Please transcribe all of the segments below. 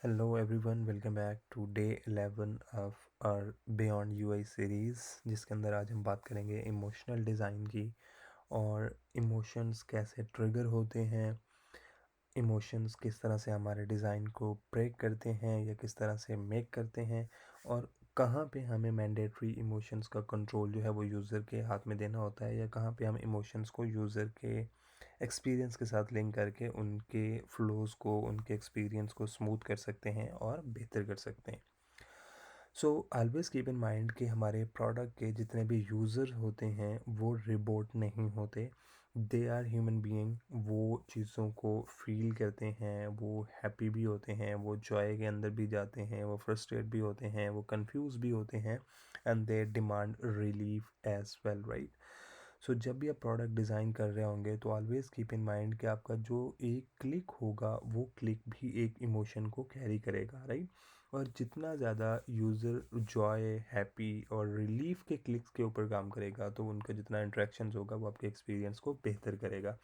Hello everyone, welcome back to day 11 of our beyond UI series, जिसके अंदर आज हम बात करेंगे इमोशनल डिज़ाइन की। और इमोशंस कैसे ट्रिगर होते हैं, इमोशंस किस तरह से हमारे डिज़ाइन को ब्रेक करते हैं या किस तरह से मेक करते हैं, और कहाँ पे हमें मैंडेटरी इमोशंस का कंट्रोल जो है वो यूज़र के हाथ में देना होता है, या कहाँ पे हम इमोशंस को यूज़र के एक्सपीरियंस के साथ लिंक करके उनके फ्लोज़ को, उनके एक्सपीरियंस को स्मूथ कर सकते हैं और बेहतर कर सकते हैं। So always keep in mind कि हमारे प्रोडक्ट के जितने भी यूज़र होते हैं वो रिबोट नहीं होते। They are human being. वो चीज़ों को फील करते हैं, वो हैप्पी भी होते हैं, वो जॉय के अंदर भी जाते हैं, वो फ्रस्ट्रेट भी होते हैं, वो कंफ्यूज भी होते हैं, and they demand relief as well, right. So जब भी आप प्रोडक्ट डिज़ाइन कर रहे होंगे तो ऑलवेज़ कीप इन माइंड कि आपका जो एक क्लिक होगा वो क्लिक भी एक इमोशन को कैरी करेगा, राइट। और जितना ज़्यादा यूज़र जॉय, हैप्पी और रिलीफ के क्लिक्स के ऊपर काम करेगा तो उनका जितना इंटरेक्शंस होगा वो आपके एक्सपीरियंस को बेहतर करेगा।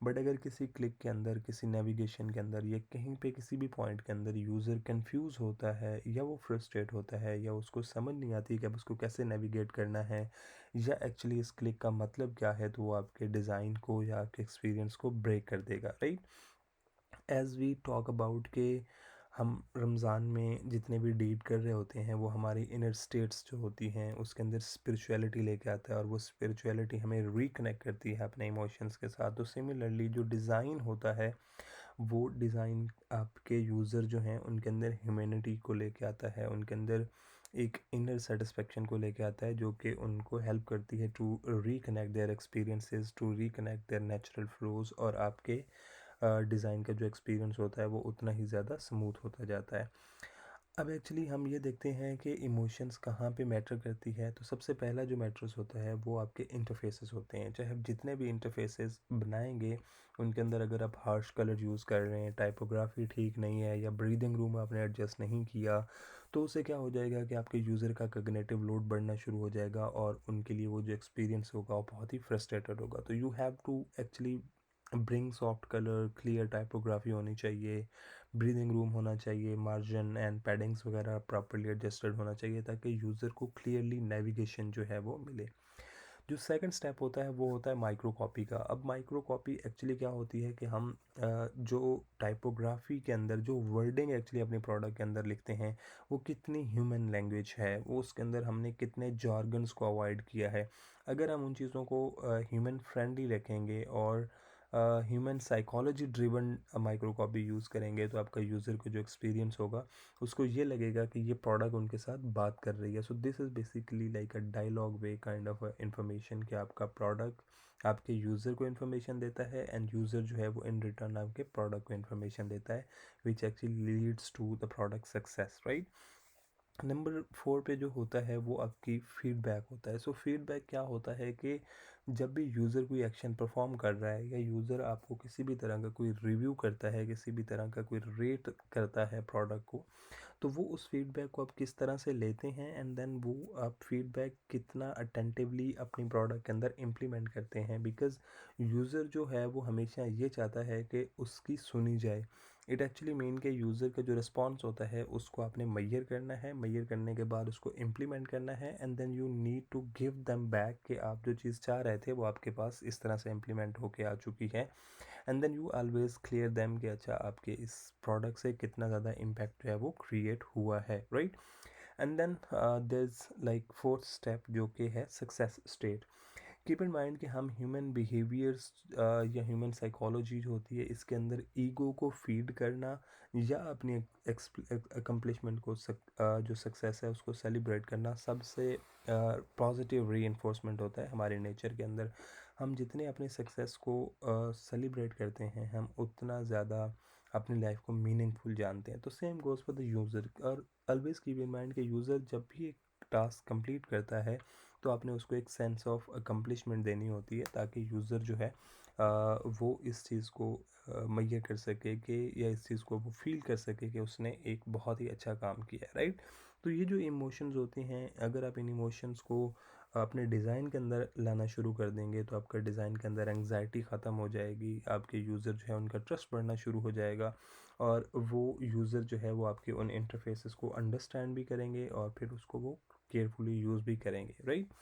बट अगर किसी क्लिक के अंदर, किसी नेविगेशन के अंदर या कहीं पे किसी भी पॉइंट के अंदर यूज़र कंफ्यूज होता है या वो फ्रस्ट्रेट होता है या उसको समझ नहीं आती कि अब उसको कैसे नेविगेट करना है या एक्चुअली इस क्लिक का मतलब क्या है, तो वो आपके डिज़ाइन को या आपके एक्सपीरियंस को ब्रेक कर देगा, right. As we talk about के हम रमज़ान में जितने भी डीड कर रहे होते हैं वो हमारी इनर स्टेट्स जो होती हैं उसके अंदर स्पिरिचुअलिटी लेके आता है, और वो स्पिरिचुअलिटी हमें रिकनेक्ट करती है अपने इमोशंस के साथ। तो सिमिलरली जो डिज़ाइन होता है वो डिज़ाइन आपके यूज़र जो हैं उनके अंदर ह्यूमैनिटी को लेके आता है, उनके अंदर एक इनर सेटिस्फेक्शन को लेके आता है, जो कि उनको हेल्प करती है to reconnect their experiences, to reconnect their natural flows, और आपके डिज़ाइन का जो एक्सपीरियंस होता है वो उतना ही ज़्यादा स्मूथ होता जाता है। अब एक्चुअली हम ये देखते हैं कि इमोशंस कहाँ पे मैटर करती है। तो सबसे पहला जो मैटर्स होता है वो आपके इंटरफेसेस होते हैं। चाहे आप जितने भी इंटरफेसेस बनाएंगे उनके अंदर अगर आप हार्श कलर यूज़ कर रहे हैं, टाइपोग्राफी ठीक नहीं है, या ब्रीदिंग रूम आपने एडजस्ट नहीं किया, तो उससे क्या हो जाएगा कि आपके यूज़र का कॉग्निटिव लोड बढ़ना शुरू हो जाएगा और उनके लिए वो जो एक्सपीरियंस होगा वो बहुत ही फ्रस्ट्रेटेड होगा। तो you have to actually bring soft colour, clear typography होनी चाहिए, ब्रीदिंग रूम होना चाहिए, मार्जिन एंड पैडिंग्स वगैरह प्रॉपर्ली एडजस्टेड होना चाहिए ताकि यूज़र को क्लियरली नेविगेशन जो है वो मिले। जो सेकंड स्टेप होता है वो होता है माइक्रो कॉपी का। अब माइक्रो कॉपी एक्चुअली क्या होती है कि हम जो टाइपोग्राफी के अंदर जो वर्डिंग एक्चुअली अपने प्रोडक्ट के अंदर लिखते हैं वो कितनी ह्यूमन लैंग्वेज है, वो उसके अंदर हमने कितने जॉर्गन्स को अवॉइड किया है। अगर हम उन चीज़ों को ह्यूमन फ्रेंडली रखेंगे और human psychology driven micro copy use करेंगे तो आपका यूज़र को जो एक्सपीरियंस होगा उसको ये लगेगा कि ये प्रोडक्ट उनके साथ बात कर रही है। So this is basically like a dialogue way kind of information कि आपका प्रोडक्ट आपके यूज़र को इन्फॉर्मेशन देता है एंड यूज़र जो है वो इन रिटर्न आपके प्रोडक्ट को इन्फॉर्मेशन देता है, which actually leads to the product success, right. Number 4 पे जो होता है वो आपकी फीडबैक होता है। सो फीडबैक क्या होता है कि जब भी यूज़र कोई एक्शन परफॉर्म कर रहा है या यूज़र आपको किसी भी तरह का कोई रिव्यू करता है, किसी भी तरह का कोई रेट करता है प्रोडक्ट को, तो वो उस फीडबैक को आप किस तरह से लेते हैं एंड देन वो आप फीडबैक कितना अटेंटिवली अपनी प्रोडक्ट के अंदर इम्प्लीमेंट करते हैं। बिकॉज़ यूज़र जो है वो हमेशा ये चाहता है कि उसकी सुनी जाए। इट एक्चुअली मीन के यूज़र का जो रिस्पॉन्स होता है उसको आपने मेजर करना है, मेजर करने के बाद उसको इम्प्लीमेंट करना है and then you need to give them back कि आप जो चीज़ चाह रहे थे वो आपके पास इस तरह से इम्प्लीमेंट होके आ चुकी है। And then you always clear them कि अच्छा आपके इस प्रोडक्ट से कितना ज़्यादा इम्पैक्ट जो है वो क्रिएट हुआ है, right. And then there is like fourth step जो कि है success state. Keep in mind कि हम ह्यूमन बिहेवियर्स या ह्यूमन साइकोलॉजी जो होती है इसके अंदर ईगो को फीड करना या अपनी अकम्पलिशमेंट को जो सक्सेस है उसको सेलिब्रेट करना सबसे पॉजिटिव री होता है हमारे नेचर के अंदर। हम जितने अपने सक्सेस को सेलिब्रेट करते हैं हम उतना ज़्यादा अपनी लाइफ को मीनिंगफुल जानते हैं। तो same goes for the user. और ऑलवेज कीप इन माइंड कि यूज़र जब भी एक टास्क कंप्लीट करता है तो आपने उसको एक सेंस ऑफ अकम्पलिशमेंट देनी होती है ताकि यूज़र जो है वो इस चीज़ को मुहैया कर सके कि या इस चीज़ को वो फील कर सके कि उसने एक बहुत ही अच्छा काम किया है, राइट। तो ये जो इमोशंस होते हैं अगर आप इन इमोशंस को अपने डिज़ाइन के अंदर लाना शुरू कर देंगे तो आपका डिज़ाइन के अंदर एंग्जाइटी ख़त्म हो जाएगी, आपके यूज़र जो है उनका ट्रस्ट बढ़ना शुरू हो जाएगा और वो यूज़र जो है वो आपके उन इंटरफेसेस को अंडरस्टैंड भी करेंगे और फिर उसको वो केयरफुली यूज़ भी करेंगे, राइट।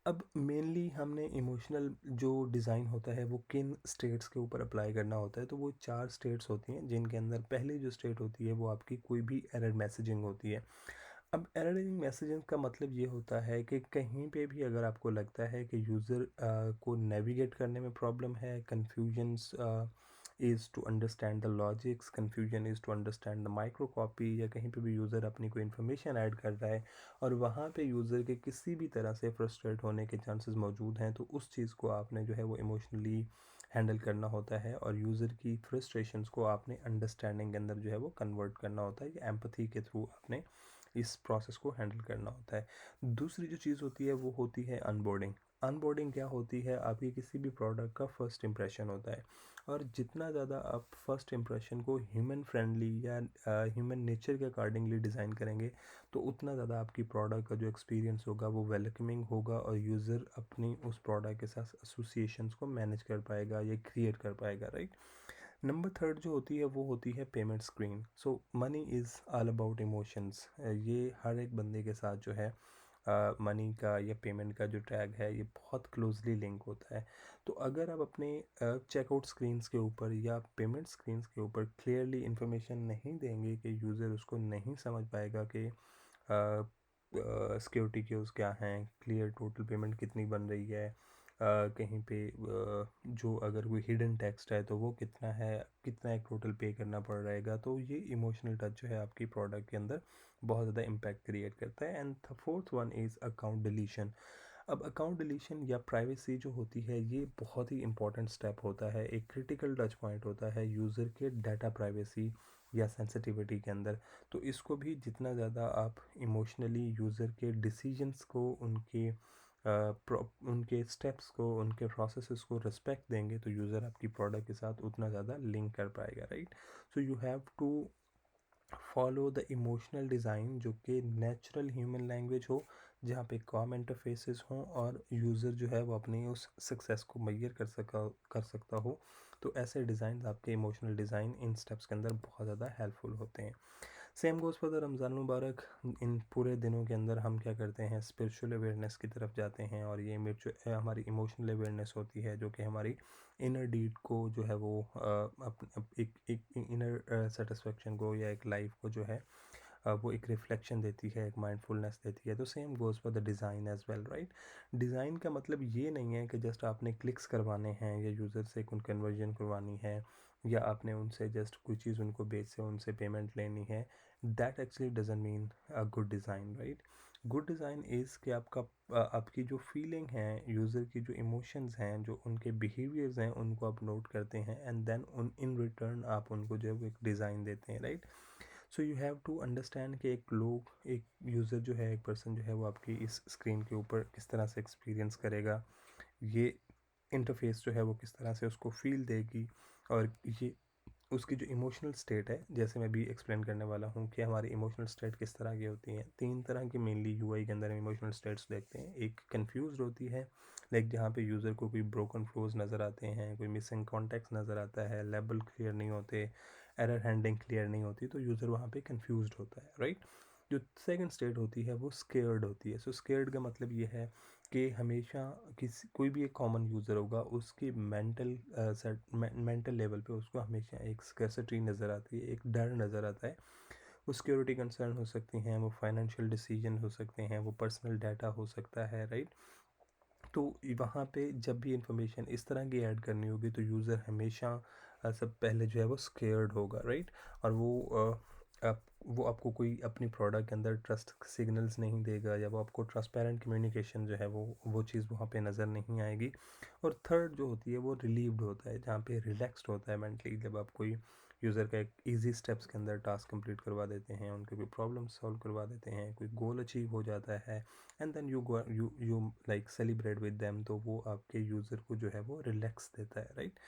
अब मेनली हमने इमोशनल जो डिज़ाइन होता है वो किन स्टेट्स के ऊपर अप्लाई करना होता है, तो वो 4 स्टेट्स होती हैं, जिनके अंदर पहली जो स्टेट होती है वो आपकी कोई भी एरर मैसेजिंग होती है। अब एररिंग मैसेजिंग का मतलब ये होता है कि कहीं पे भी अगर आपको लगता है कि यूज़र को नेविगेट करने में प्रॉब्लम है, confusions is to understand the logics, confusion is to understand the micro copy, या कहीं पे भी यूज़र अपनी कोई इन्फॉर्मेशन ऐड कर रहा है और वहाँ पे यूज़र के किसी भी तरह से फ्रस्ट्रेट होने के चांसेस मौजूद हैं, तो उस चीज़ को आपने जो है वो इमोशनली हैंडल करना होता है और यूज़र की फ्रस्ट्रेशंस को आपने अंडरस्टैंडिंग के अंदर जो है वो कन्वर्ट करना होता है, या एम्पैथी के थ्रू आपने इस प्रोसेस को हैंडल करना होता है। दूसरी जो चीज़ होती है वो होती है अनबोर्डिंग। अनबोर्डिंग क्या होती है? आपकी किसी भी प्रोडक्ट का फर्स्ट इंप्रेशन होता है, और जितना ज़्यादा आप फर्स्ट इंप्रेशन को ह्यूमन फ्रेंडली या ह्यूमन नेचर के अकॉर्डिंगली डिज़ाइन करेंगे, तो उतना ज़्यादा आपकी प्रोडक्ट का जो एक्सपीरियंस होगा वो वेलकमिंग होगा और यूज़र अपनी उस प्रोडक्ट के साथ एसोसिएशंस को मैनेज कर पाएगा या क्रिएट कर पाएगा, राइट। नंबर थर्ड जो होती है वो होती है payment screen. So money is all about emotions. ये हर एक बंदे के साथ जो है मनी का या पेमेंट का जो टैग है ये बहुत क्लोजली लिंक होता है। तो अगर आप अपने चेकआउट स्क्रीन्स के ऊपर या पेमेंट स्क्रीन्स के ऊपर क्लियरली इंफॉर्मेशन नहीं देंगे कि यूज़र उसको नहीं समझ पाएगा कि सिक्योरिटी क्यूज़ क्या हैं, क्लियर टोटल पेमेंट कितनी बन रही है, कहीं पे जो अगर कोई हिडन टेक्स्ट है तो वो कितना है, कितना एक टोटल पे करना पड़ रहेगा, तो ये इमोशनल टच जो है आपकी प्रोडक्ट के अंदर बहुत ज़्यादा इम्पैक्ट क्रिएट करता है। And the fourth one is account deletion. अब अकाउंट डिलीशन या प्राइवेसी जो होती है ये बहुत ही इंपॉर्टेंट स्टेप होता है, एक क्रिटिकल टच पॉइंट होता है यूज़र के डाटा प्राइवेसी या सेंसिटिविटी के अंदर। तो इसको भी जितना ज़्यादा आप इमोशनली यूज़र के डिसीजंस को, उनके स्टेप्स को, उनके प्रोसेसेस को रिस्पेक्ट देंगे, तो यूज़र आपकी प्रोडक्ट के साथ उतना ज़्यादा लिंक कर पाएगा, right. So you have to follow the emotional design जो कि नेचुरल ह्यूमन लैंग्वेज हो, जहाँ पे कॉम इंटरफेसेस हों और यूज़र जो है वो अपनी उस सक्सेस को मैयर कर सकता हो। तो ऐसे डिज़ाइन, आपके इमोशनल डिज़ाइन इन स्टेप्स के अंदर बहुत ज़्यादा हेल्पफुल होते हैं। Same goes for the Ramzan mubarak. इन पूरे दिनों के अंदर हम क्या करते हैं, स्पिरिचुअल अवेयरनेस की तरफ जाते हैं, और ये हमारी इमोशनल अवेयरनेस होती है जो कि हमारी इनर डीड को जो है वो एक इनर सेटिस्फेक्शन को या एक लाइफ को जो है वो एक रिफ्लेक्शन देती है, एक माइंडफुलनेस देती है। तो same goes for the design as well, right. Design का मतलब ये नहीं है कि जस्ट आपने क्लिक्स करवाने हैं या यूज़र से कोई कन्वर्जन करवानी है, या आपने उनसे जस्ट कोई चीज़ उनको बेच से उनसे पेमेंट लेनी है। That actually doesn't mean a good design, right. Good design is कि आपकी जो फीलिंग है, यूज़र की जो इमोशंस हैं, जो उनके बिहेवियर्स हैं, उनको आप नोट करते हैं एंड देन उन इन रिटर्न आप उनको जो है वो एक डिज़ाइन देते हैं, right. So you have to understand कि एक यूज़र जो है, एक पर्सन जो है वो आपकी इस स्क्रीन के ऊपर किस तरह से एक्सपीरियंस करेगा, ये इंटरफेस जो है वो किस तरह से उसको फील देगी, और ये उसकी जो इमोशनल स्टेट है, जैसे मैं भी एक्सप्लेन करने वाला हूँ कि हमारी इमोशनल स्टेट किस तरह की होती हैं। 3 तरह की मेनली यूआई के अंदर इमोशनल स्टेट्स देखते हैं। एक कन्फ्यूज़्ड होती है, लाइक जहाँ पे यूज़र को कोई ब्रोकन फ्लोज नज़र आते हैं, कोई मिसिंग कॉन्टेक्स्ट नज़र आता है, लेबल क्लियर नहीं होते, एरर हैंडलिंग क्लियर नहीं होती, तो यूज़र वहाँ पे कन्फ्यूज़्ड होता है, राइट। जो सेकंड स्टेट होती है वो स्केयर्ड होती है। सो स्केयर्ड का मतलब ये है कि हमेशा कोई भी एक कॉमन यूज़र होगा, उसकी मेंटल लेवल पे उसको हमेशा एक स्कैर्सिटी नज़र आती है, एक डर नज़र आता है। वो सिक्योरिटी कंसर्न हो सकती हैं, वो फाइनेंशियल डिसीजन हो सकते हैं, वो पर्सनल डाटा हो सकता है, राइट। तो वहाँ पे जब भी इंफॉर्मेशन इस तरह की ऐड करनी होगी, तो यूज़र हमेशा सब पहले जो है वो स्केयर्ड होगा, राइट। और वो आपको कोई अपनी प्रोडक्ट के अंदर ट्रस्ट सिग्नल्स नहीं देगा, या वो आपको ट्रांसपेरेंट कम्युनिकेशन जो है वो चीज़ वहाँ पे नज़र नहीं आएगी। और थर्ड जो होती है वो रिलीव्ड होता है, जहाँ पे रिलैक्स्ड होता है मेंटली, जब आप कोई यूज़र का एक ईजी स्टेप्स के अंदर टास्क कंप्लीट करवा देते हैं, उनके कोई प्रॉब्लम सॉल्व करवा देते हैं, कोई गोल अचीव हो जाता है, and then you like celebrate with them, तो वो आपके यूज़र को जो है वो रिलैक्स देता है, राइट।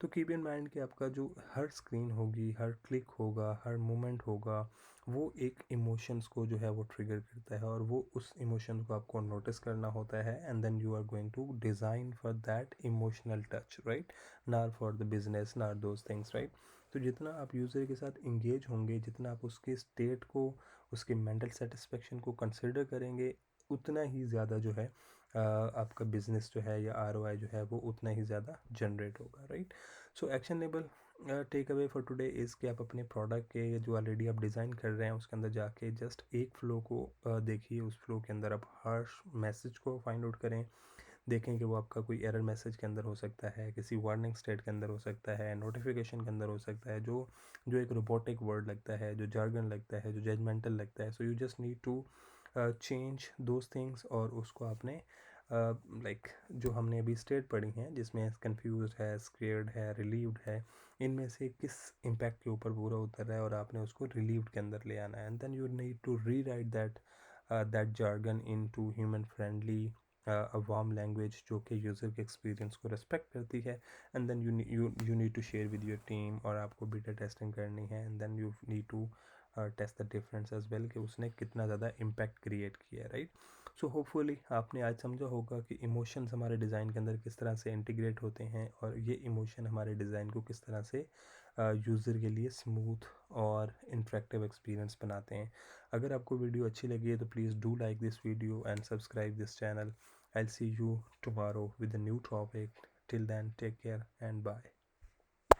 तो कीप इन माइंड कि आपका जो हर स्क्रीन होगी, हर क्लिक होगा, हर मोमेंट होगा, वो एक इमोशंस को जो है वो ट्रिगर करता है, और वो उस इमोशन को आपको नोटिस करना होता है, and then you are going to design for that emotional touch, right, not for the business, not those things, right. तो जितना आप यूज़र के साथ इंगेज होंगे, जितना आप उसके स्टेट को, उसके मेंटल सेटिस्फेक्शन को कंसिडर करेंगे, उतना ही ज़्यादा जो है आपका बिजनेस जो है या आरओआई जो है वो उतना ही ज़्यादा जनरेट होगा, right. So actionable takeaway for today is कि आप अपने प्रोडक्ट के जो ऑलरेडी आप डिज़ाइन कर रहे हैं उसके अंदर जाके जस्ट एक फ़्लो को देखिए, उस फ्लो के अंदर आप हर मैसेज को फाइंड आउट करें, देखें कि वो आपका कोई एरर मैसेज के अंदर हो सकता है, किसी वार्निंग स्टेट के अंदर हो सकता है, नोटिफिकेशन के अंदर हो सकता है, जो जो एक रोबोटिक वर्ड लगता है, जो जार्गन लगता है, जो जजमेंटल लगता है। So you just need to change those things, और उसको आपने जो हमने अभी स्टेट पढ़ी हैं जिसमें कंफ्यूज है, स्केर्ड है, रिलीव्ड है, इनमें से किस इम्पैक्ट के ऊपर पूरा उतर रहा है और आपने उसको रिलीव्ड के अंदर ले आना है। And then you need to rewrite that jargon into human friendly a warm language जो कि यूज़र के एक्सपीरियंस को रिस्पेक्ट करती है। And then you need to share with your team, और आपको बीटा टेस्टिंग करनी है। And then you need to test the difference as well कि उसने कितना ज़्यादा इम्पैक्ट क्रिएट किया है, राइट। सो होपफुली आपने आज समझा होगा कि इमोशंस हमारे डिज़ाइन के अंदर किस तरह से इंटीग्रेट होते हैं, और ये इमोशन हमारे डिज़ाइन को किस तरह से यूज़र के लिए स्मूथ और इंटरेक्टिव एक्सपीरियंस बनाते हैं। अगर आपको वीडियो अच्छी लगी है तो please do like this video and subscribe this channel. I'll see you tomorrow with a new topic. Till then, take care and bye.